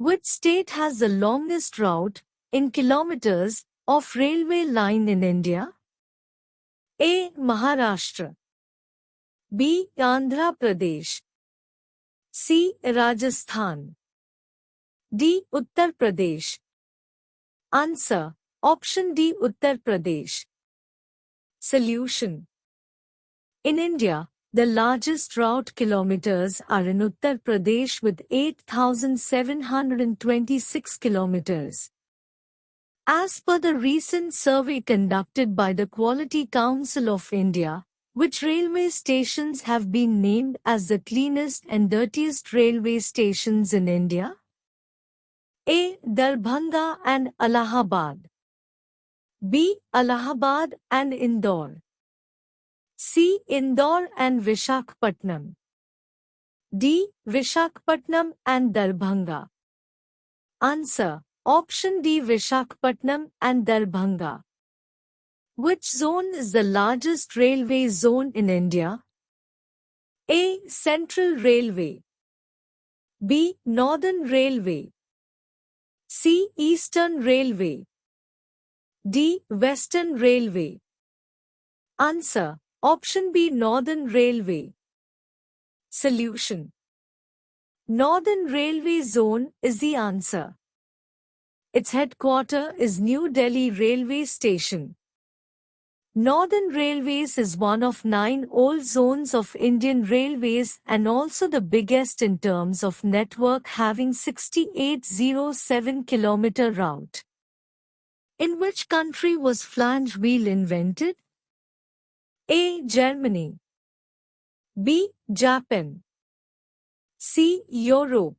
Which state has the longest route, in kilometers, of railway line in India? A. Maharashtra. B. Andhra Pradesh. C. Rajasthan. D. Uttar Pradesh. Answer. Option D. Uttar Pradesh. Solution. In India, the largest route kilometers are in Uttar Pradesh with 8,726 kilometers. As per the recent survey conducted by the Quality Council of India, which railway stations have been named as the cleanest and dirtiest railway stations in India? A. Darbhanga and Allahabad. B. Allahabad and Indore. C. Indore and Visakhapatnam. D. Visakhapatnam and Darbhanga. Answer. Option D. Visakhapatnam and Darbhanga. Which zone is the largest railway zone in India? A. Central Railway. B. Northern Railway. C. Eastern Railway. D. Western Railway. Answer. Option B. Northern Railway. Solution. Northern Railway Zone is the answer. Its headquarters is New Delhi Railway Station. Northern Railways is one of 9 old zones of Indian Railways and also the biggest in terms of network, having 6807 km route. In which country was flange wheel invented? A. Germany. B. Japan. C. Europe.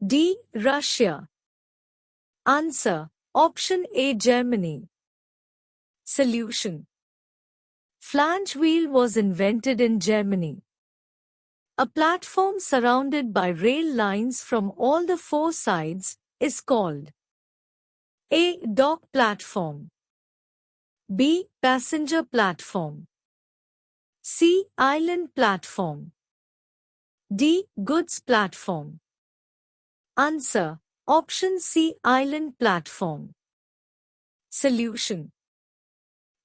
D. Russia. Answer. Option A. Germany. Solution. Flange wheel was invented in Germany. A platform surrounded by rail lines from all the 4 sides is called A. Dock platform. B. Passenger platform. C. Island platform. D. Goods platform. Answer. Option C. Island platform. Solution.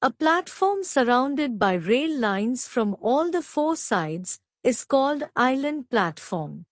A platform surrounded by rail lines from all the 4 sides is called island platform.